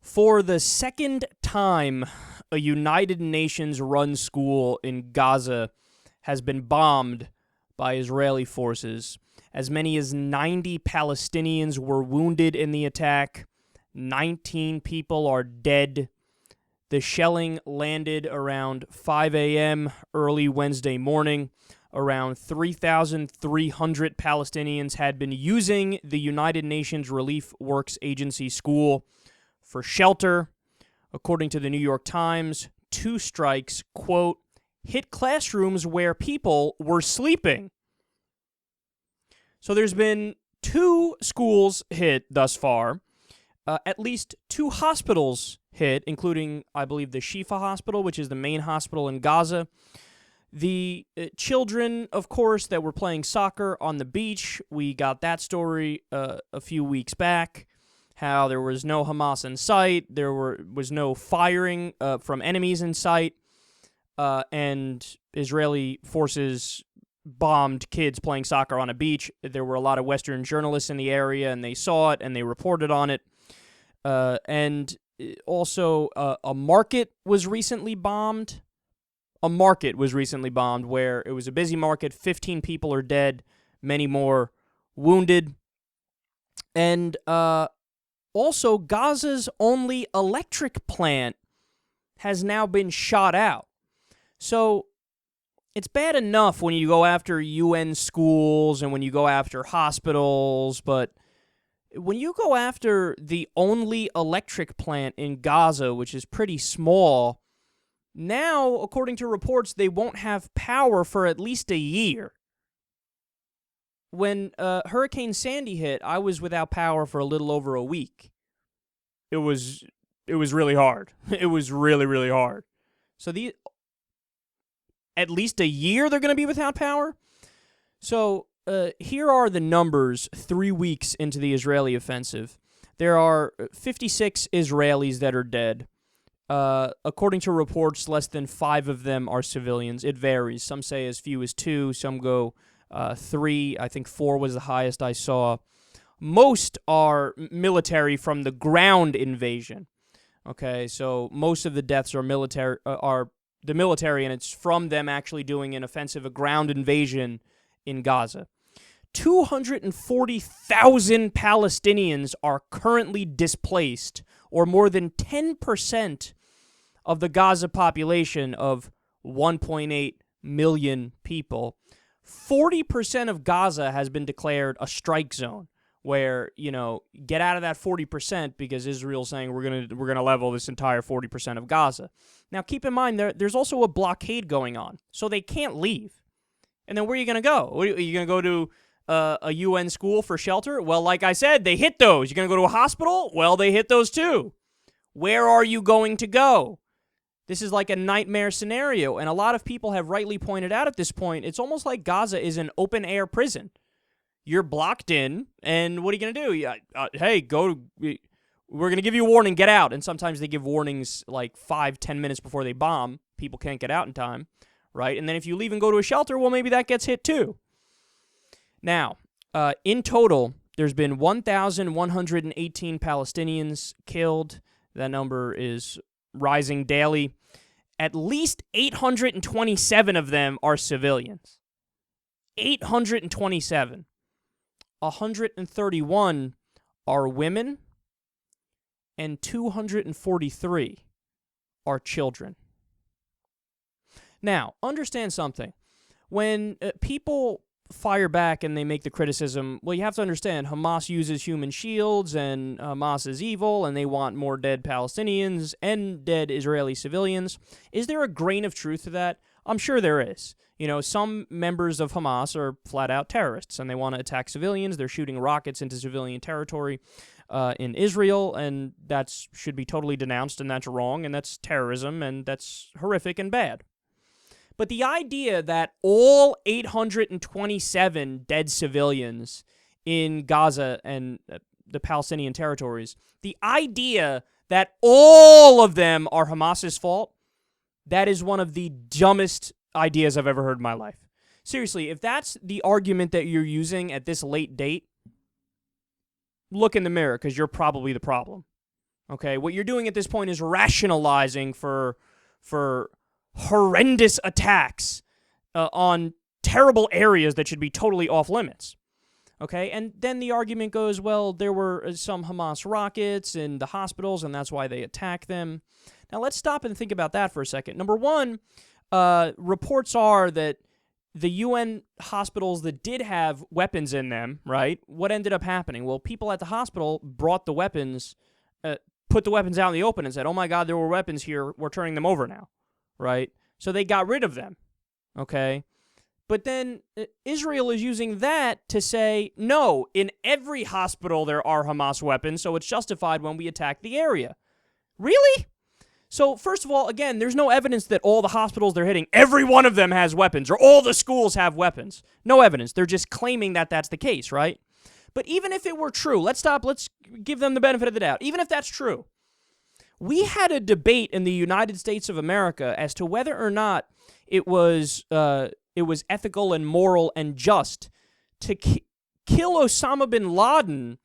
For the second time, a United Nations-run school in Gaza has been bombed by Israeli forces. As many as 90 Palestinians were wounded in the attack. 19 people are dead. The shelling landed around 5 a.m. early Wednesday morning. Around 3,300 Palestinians had been using the United Nations Relief Works Agency school for shelter. According to the New York Times, 2 strikes, quote, hit classrooms where people were sleeping. So there's been 2 schools hit thus far. At least 2 hospitals hit, including, I believe, the al-shifa hospital, which is the main hospital in Gaza. The children, of course, that were playing soccer on the beach, we got that story a few weeks back, how there was no Hamas in sight, there was no firing from enemies in sight, and Israeli forces bombed kids playing soccer on a beach. There were a lot of Western journalists in the area, and they saw it, and they reported on it. And also, a market was recently bombed. A market was recently bombed where it was a busy market. 15 people are dead, many more wounded. And also, Gaza's only electric plant has now been shot out. So it's bad enough when you go after UN schools and when you go after hospitals, but when you go after the only electric plant in Gaza, which is pretty small, now, according to reports, they won't have power for at least a year. When Hurricane Sandy hit, I was without power for a little over a week. It was really hard. It was really, really hard. So at least a year they're going to be without power? So here are the numbers 3 weeks into the Israeli offensive. There are 56 Israelis that are dead. According to reports, less than 5 of them are civilians. It varies. Some say as few as 2. Some go 3. I think 4 was the highest I saw. Most are military from the ground invasion. Okay, so most of the deaths are the military, and it's from them actually doing an offensive, a ground invasion in Gaza. 240,000 Palestinians are currently displaced, or more than 10% of the Gaza population of 1.8 million people. 40% of Gaza has been declared a strike zone, where, get out of that 40% because Israel's saying we're gonna level this entire 40% of Gaza. Now, keep in mind, there's also a blockade going on, so they can't leave. And then where are you going to go? Are you going to go to a UN school for shelter? Well, like I said, they hit those. You're going to go to a hospital? Well, they hit those too. Where are you going to go? This is like a nightmare scenario, and a lot of people have rightly pointed out at this point, it's almost like Gaza is an open-air prison. You're blocked in, and what are you going to do? Hey, we're going to give you a warning, get out. And sometimes they give warnings like 5-10 minutes before they bomb. People can't get out in time, right? And then if you leave and go to a shelter, well, maybe that gets hit too. Now, in total, there's been 1,118 Palestinians killed. That number is rising daily. At least 827 of them are civilians. 827. 131 are women, and 243 are children. Now, understand something. When people fire back and they make the criticism, well, you have to understand, Hamas uses human shields, and Hamas is evil, and they want more dead Palestinians and dead Israeli civilians. Is there a grain of truth to that? I'm sure there is. Some members of Hamas are flat-out terrorists, and they want to attack civilians. They're shooting rockets into civilian territory in Israel, and that should be totally denounced, and that's wrong, and that's terrorism, and that's horrific and bad. But the idea that all 827 dead civilians in Gaza and the Palestinian territories, the idea that all of them are Hamas's fault, that is one of the dumbest ideas I've ever heard in my life. Seriously, if that's the argument that you're using at this late date, look in the mirror, because you're probably the problem. Okay, what you're doing at this point is rationalizing for horrendous attacks on terrible areas that should be totally off limits. Okay, and then the argument goes, well, there were some Hamas rockets in the hospitals, and that's why they attacked them. Now, let's stop and think about that for a second. Number one, reports are that the UN hospitals that did have weapons in them, right, what ended up happening? Well, people at the hospital brought the weapons, put the weapons out in the open and said, oh my God, there were weapons here, we're turning them over now, right? So they got rid of them, okay? But then Israel is using that to say, no, in every hospital there are Hamas weapons, so it's justified when we attack the area. Really? So, first of all, again, there's no evidence that all the hospitals they're hitting, every one of them has weapons, or all the schools have weapons. No evidence. They're just claiming that that's the case, right? But even if it were true, let's give them the benefit of the doubt. Even if that's true, we had a debate in the United States of America as to whether or not it was ethical and moral and just to kill Osama bin Laden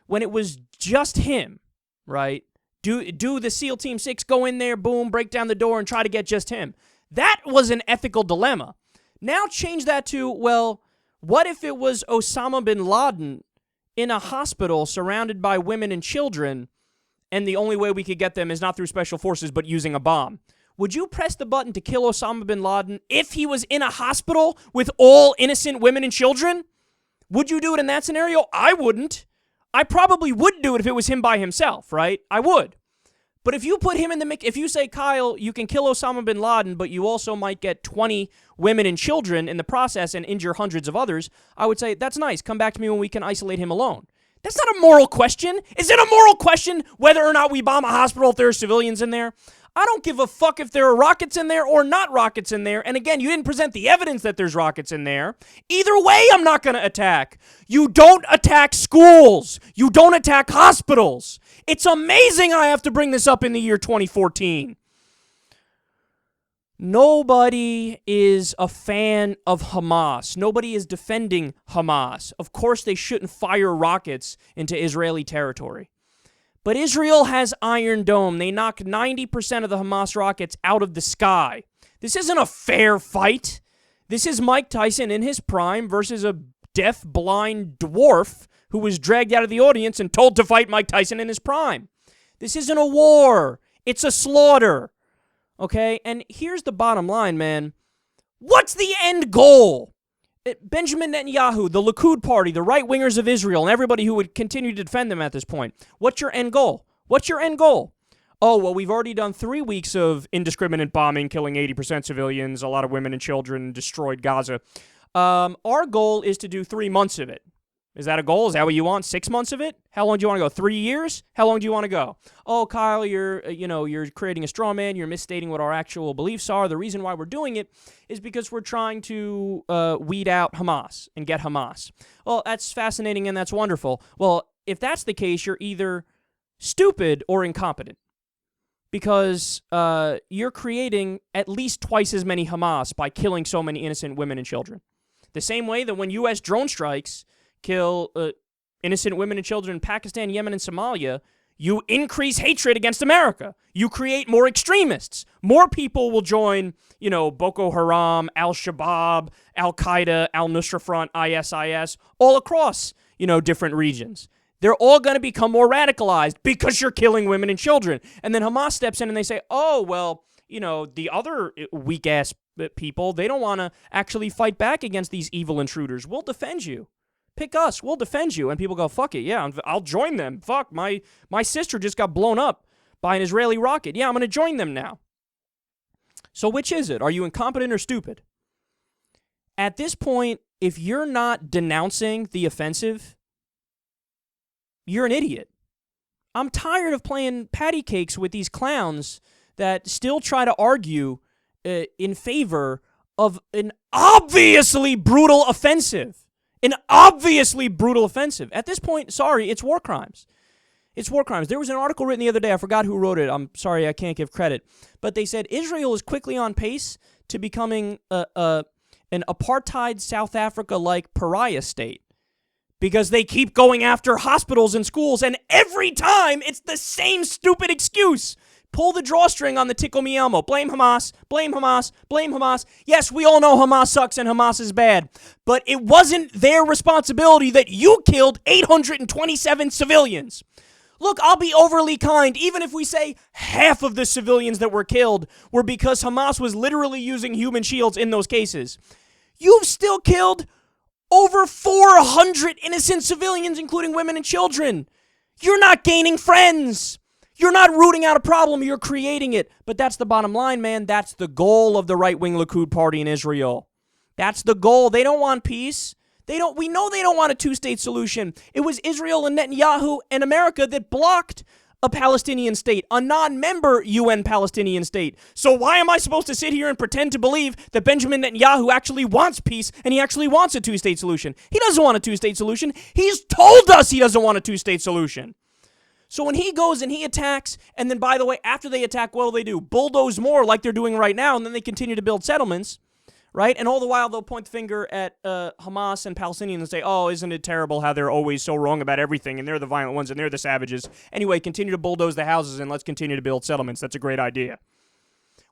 when it was just him, right? Do the SEAL Team 6 go in there, boom, break down the door and try to get just him? That was an ethical dilemma. Now change that to, well, what if it was Osama bin Laden in a hospital surrounded by women and children, and the only way we could get them is not through special forces but using a bomb? Would you press the button to kill Osama bin Laden if he was in a hospital with all innocent women and children? Would you do it in that scenario? I wouldn't. I probably would do it if it was him by himself, right? I would. But if you put him in the mix, if you say, Kyle, you can kill Osama bin Laden, but you also might get 20 women and children in the process and injure hundreds of others, I would say, that's nice. Come back to me when we can isolate him alone. That's not a moral question. Is it a moral question whether or not we bomb a hospital if there are civilians in there? I don't give a fuck if there are rockets in there or not rockets in there. And again, you didn't present the evidence that there's rockets in there. Either way, I'm not going to attack. You don't attack schools. You don't attack hospitals. It's amazing I have to bring this up in the year 2014. Nobody is a fan of Hamas. Nobody is defending Hamas. Of course, they shouldn't fire rockets into Israeli territory. But Israel has Iron Dome. They knocked 90% of the Hamas rockets out of the sky. This isn't a fair fight. This is Mike Tyson in his prime versus a deaf, blind dwarf who was dragged out of the audience and told to fight Mike Tyson in his prime. This isn't a war. It's a slaughter. Okay? And here's the bottom line, man. What's the end goal? Benjamin Netanyahu, the Likud party, the right-wingers of Israel, and everybody who would continue to defend them at this point. What's your end goal? What's your end goal? Oh, well, we've already done 3 weeks of indiscriminate bombing, killing 80% civilians, a lot of women and children, destroyed Gaza. Our goal is to do 3 months of it. Is that a goal? Is that what you want? 6 months of it? How long do you want to go? 3 years? How long do you want to go? Oh, Kyle, you're creating a straw man. You're misstating what our actual beliefs are. The reason why we're doing it is because we're trying to weed out Hamas and get Hamas. Well, that's fascinating and that's wonderful. Well, if that's the case, you're either stupid or incompetent because you're creating at least twice as many Hamas by killing so many innocent women and children. The same way that when U.S. drone strikes kill innocent women and children in Pakistan, Yemen, and Somalia, you increase hatred against America. You create more extremists. More people will join, Boko Haram, al-Shabaab, al-Qaeda, al-Nusra Front, ISIS, all across, different regions. They're all going to become more radicalized because you're killing women and children. And then Hamas steps in and they say, oh, well, the other weak-ass people, they don't want to actually fight back against these evil intruders. We'll defend you. Pick us. We'll defend you. And people go, fuck it. Yeah, I'll join them. Fuck, my sister just got blown up by an Israeli rocket. Yeah, I'm going to join them now. So which is it? Are you incompetent or stupid? At this point, if you're not denouncing the offensive, you're an idiot. I'm tired of playing patty cakes with these clowns that still try to argue in favor of an obviously brutal offensive. An obviously brutal offensive. At this point, sorry, it's war crimes. It's war crimes. There was an article written the other day. I forgot who wrote it. I'm sorry, I can't give credit. But they said Israel is quickly on pace to becoming an apartheid South Africa-like pariah state because they keep going after hospitals and schools, and every time it's the same stupid excuse. Pull the drawstring on the tickle me Elmo. Blame Hamas, blame Hamas, blame Hamas. Yes, we all know Hamas sucks and Hamas is bad, but it wasn't their responsibility that you killed 827 civilians. Look, I'll be overly kind, even if we say half of the civilians that were killed were because Hamas was literally using human shields in those cases. You've still killed over 400 innocent civilians, including women and children. You're not gaining friends. You're not rooting out a problem, you're creating it. But that's the bottom line, man. That's the goal of the right-wing Likud party in Israel. That's the goal. They don't want peace. We know they don't want a two-state solution. It was Israel and Netanyahu and America that blocked a Palestinian state, a non-member UN Palestinian state. So why am I supposed to sit here and pretend to believe that Benjamin Netanyahu actually wants peace and he actually wants a two-state solution? He doesn't want a two-state solution. He's told us he doesn't want a two-state solution. So when he goes and he attacks, and then, by the way, after they attack, what do? Bulldoze more like they're doing right now, and then they continue to build settlements, right? And all the while, they'll point the finger at Hamas and Palestinians and say, oh, isn't it terrible how they're always so wrong about everything, and they're the violent ones, and they're the savages. Anyway, continue to bulldoze the houses, and let's continue to build settlements. That's a great idea.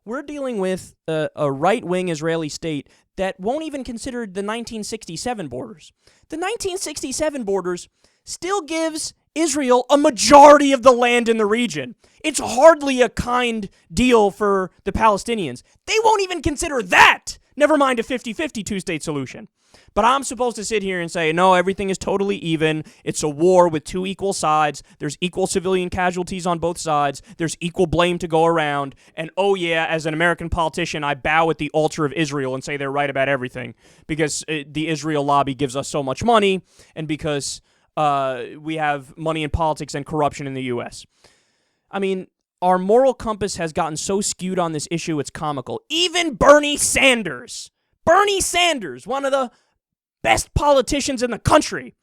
We're dealing with a right-wing Israeli state that won't even consider the 1967 borders. The 1967 borders still gives Israel a majority of the land in the region. It's hardly a kind deal for the Palestinians. They won't even consider that, never mind a 50-50 two-state solution. But I'm supposed to sit here and say, no, everything is totally even. It's a war with two equal sides. There's equal civilian casualties on both sides. There's equal blame to go around. And oh yeah, as an American politician, I bow at the altar of Israel and say they're right about everything because the Israel lobby gives us so much money and because we have money in politics and corruption in the U.S. I mean, our moral compass has gotten so skewed on this issue, it's comical. Even Bernie Sanders, one of the best politicians in the country,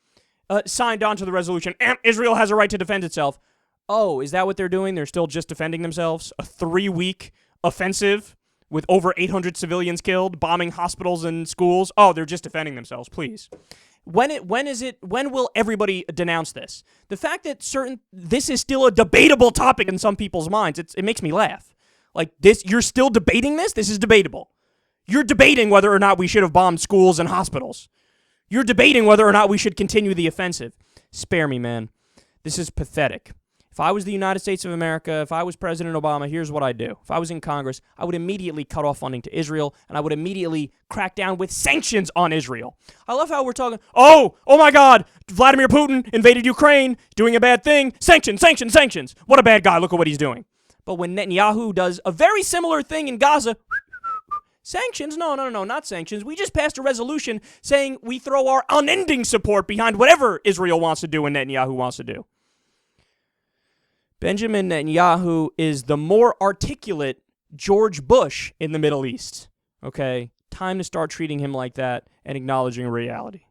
signed on to the resolution. Israel has a right to defend itself. Oh, is that what they're doing? They're still just defending themselves? A 3-week offensive with over 800 civilians killed, bombing hospitals and schools? Oh, they're just defending themselves, please. When will everybody denounce this? The fact that this is still a debatable topic in some people's minds, it makes me laugh. Like this, you're still debating this? This is debatable. You're debating whether or not we should have bombed schools and hospitals. You're debating whether or not we should continue the offensive. Spare me, man. This is pathetic. If I was the United States of America, if I was President Obama, here's what I'd do. If I was in Congress, I would immediately cut off funding to Israel, and I would immediately crack down with sanctions on Israel. I love how we're talking, oh my God, Vladimir Putin invaded Ukraine, doing a bad thing, sanctions. What a bad guy, look at what he's doing. But when Netanyahu does a very similar thing in Gaza, sanctions? No, not sanctions. We just passed a resolution saying we throw our unending support behind whatever Israel wants to do and Netanyahu wants to do. Benjamin Netanyahu is the more articulate George Bush in the Middle East. Okay? Time to start treating him like that and acknowledging reality.